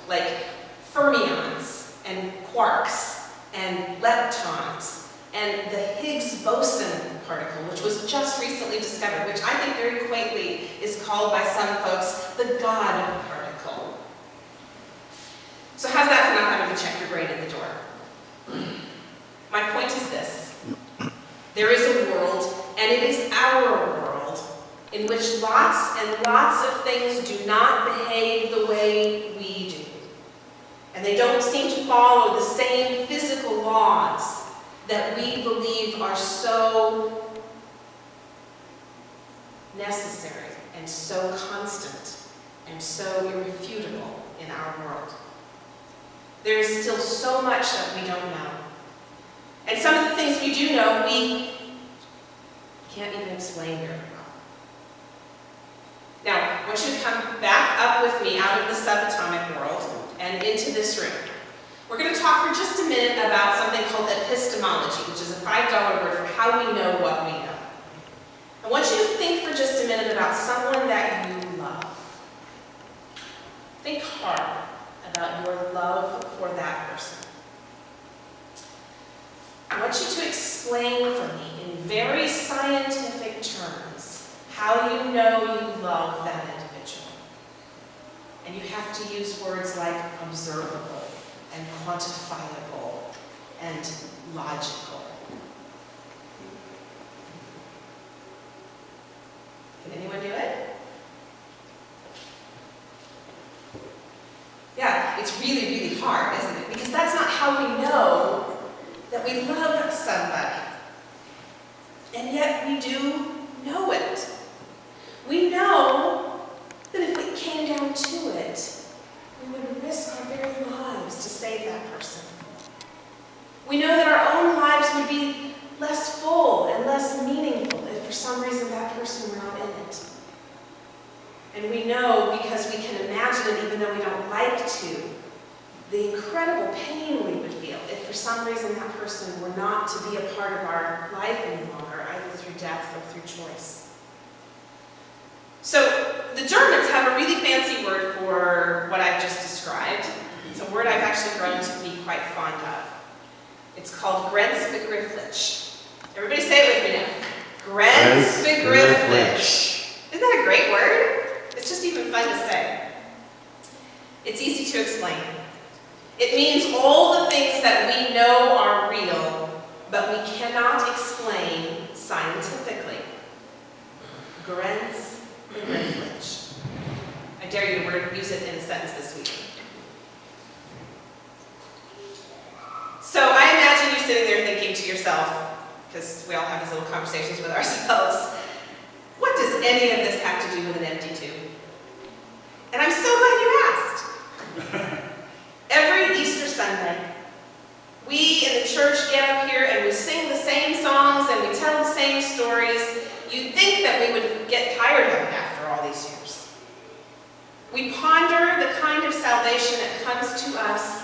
like fermions and quarks and leptons and the Higgs boson particle, which was just recently discovered, which I think very quaintly is called by some folks the God particle. So how's that for not having to check your brain at the door? My point is this. There is a world, and it is our world, in which lots and lots of things do not behave the way we do. And they don't seem to follow the same physical laws that we believe are so necessary and so constant and so irrefutable in our world. There is still so much that we don't know. And some of the things we do know, we can't even explain very well. Now, I want you to come back up with me out of the subatomic world and into this room. We're going to talk for just a minute about something called epistemology, which is a $5 word for how we know what we know. I want you to think for just a minute about someone that you love. Think hard about your love for that person. I want you to explain for me in very scientific terms how you know you love that individual. And you have to use words like observable and quantifiable and logical. Can anyone do it? Yeah, it's really, really hard, isn't it? Because that's not how we know that we love somebody. And yet we do know it. We know that if it came down to it, we would risk our very lives to save that person. We know that our own lives would be less full and less meaningful if for some reason that person were not in it. And we know, because we can imagine it even though we don't like to, the incredible pain we would feel if for some reason that person were not to be a part of our life any longer, either through death or through choice. So the Germans have a really fancy word for what I've just described. It's a word I've actually grown to be quite fond of. It's called Grenzbegrifflich. Everybody say it with me now. Grenzbegrifflich. Isn't that a great word? It's just even fun to say. It's easy to explain. It means all the things that we know are real, but we cannot explain scientifically. Grenzbegrifflich. I dare you to use it in a sentence this week. So I imagine you sitting there thinking to yourself, because we all have these little conversations with ourselves, what does any of this have to do with an empty tube? And I'm so glad you asked. Every Easter Sunday, we in the church get up here and we sing the same songs and we tell the same stories. You'd think that we would get tired of it after all these years. We ponder the kind of salvation that comes to us,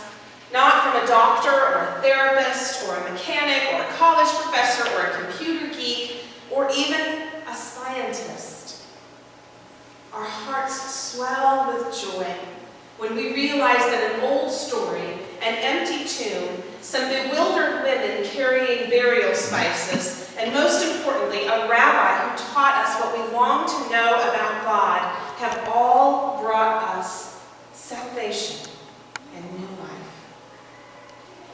not from a doctor or a therapist or a mechanic or a college professor or a computer geek or even a scientist. Our hearts swell with joy when we realize that an old story, an empty tomb, some bewildered women carrying burial spices, and most importantly, a rabbi who taught us what we long to know about God, have all brought us salvation and new life.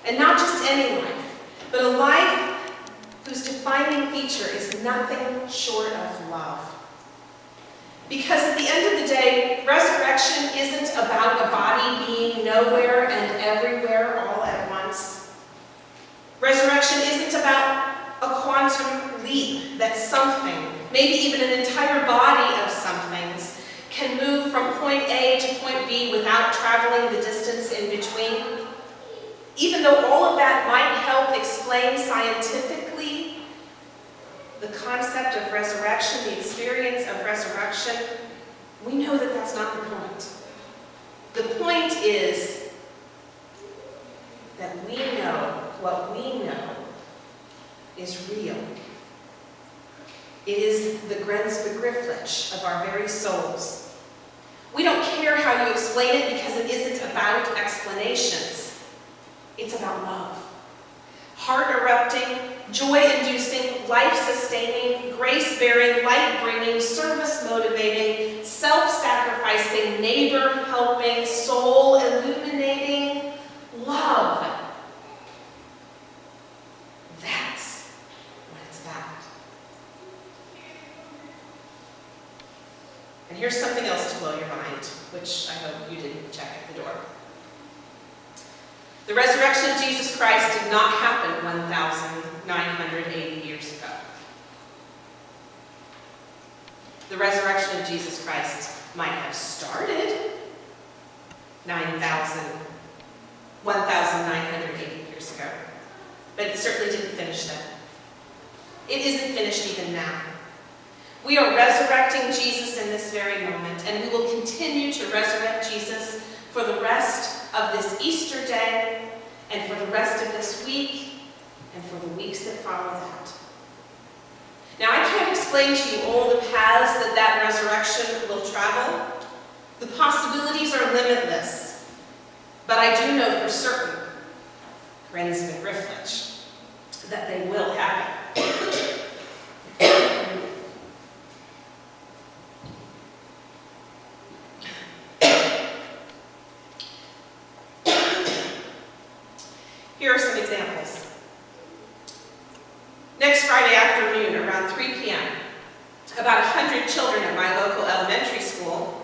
And not just any life, but a life whose defining feature is nothing short of love. Because at the end of the day, resurrection isn't about a body being nowhere and everywhere all at once. Resurrection isn't about a quantum leap that something, maybe even an entire body of somethings, can move from point A to point B without traveling the distance in between. Even though all of that might help explain scientifically the concept of resurrection, the experience of resurrection, we know that that's not the point. The point is that we know what we know is real. It is the Grenzbegrifflich of our very souls. We don't care how you explain it because it isn't about explanations. It's about love. Heart-erupting, joy-inducing, life-sustaining, grace-bearing, light-bringing, service-motivating, self-sacrificing, neighbor-helping, soul-illuminating love. That's what it's about. And here's something else to blow your mind, which I hope you didn't check at the door. The resurrection of Jesus Christ did not happen 1,980 years ago. The resurrection of Jesus Christ might have started 1,980 years ago, but it certainly didn't finish then. It isn't finished even now. We are resurrecting Jesus in this very moment, and we will continue to resurrect Jesus for the rest of this Easter day, and for the rest of this week, and for the weeks that follow that. Now, I can't explain to you all the paths that resurrection will travel. The possibilities are limitless, but I do know for certain, Grenz McGrifflich, that they will happen. Here are some examples. Next Friday afternoon, around 3 p.m., about 100 children at my local elementary school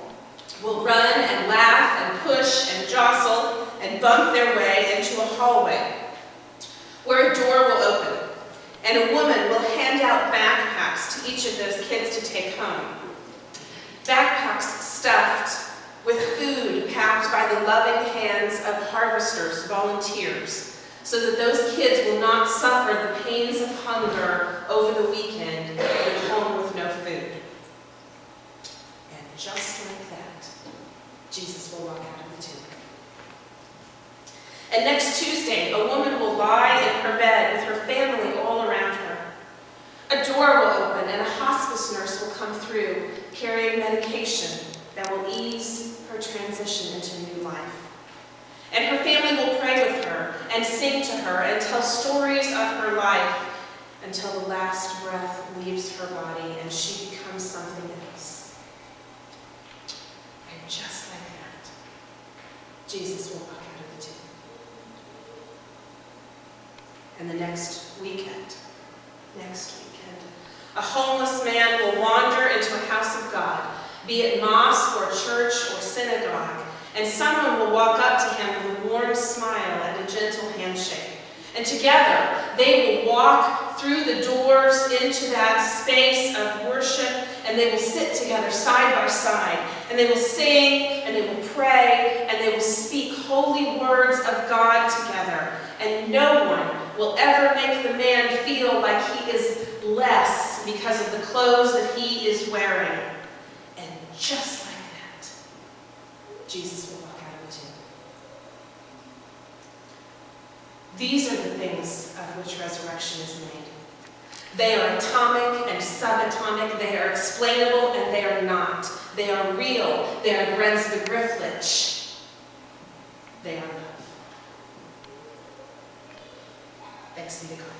will run and laugh and push and jostle and bump their way into a hallway where a door will open, and a woman will hand out backpacks to each of those kids to take home. Backpacks stuffed with food packed by the loving hands of harvesters, volunteers, so that those kids will not suffer the pains of hunger over the weekend and home with no food. And just like that, Jesus will walk out of the tomb. And next Tuesday, a woman will lie in her bed with her family all around her. A door will open and a hospice nurse will come through carrying medication that will ease her transition into new life. And her family will pray with her and sing to her and tell stories of her life until the last breath leaves her body and she becomes something else. And just like that, Jesus will walk out of the tomb. And the next weekend, a homeless man will wander into a house of God, be it mosque or church or synagogue, and someone will walk up to him with a warm smile and a gentle handshake. And together, they will walk through the doors into that space of worship, and they will sit together side by side, and they will sing, and they will pray, and they will speak holy words of God together. And no one will ever make the man feel like he is less because of the clothes that he is wearing. And just like that, Jesus will walk out of the tomb. These are the things of which resurrection is made. They are atomic and subatomic. They are explainable and they are not. They are real. They are Grenz McGrifflich. They are love. Thanks be to God.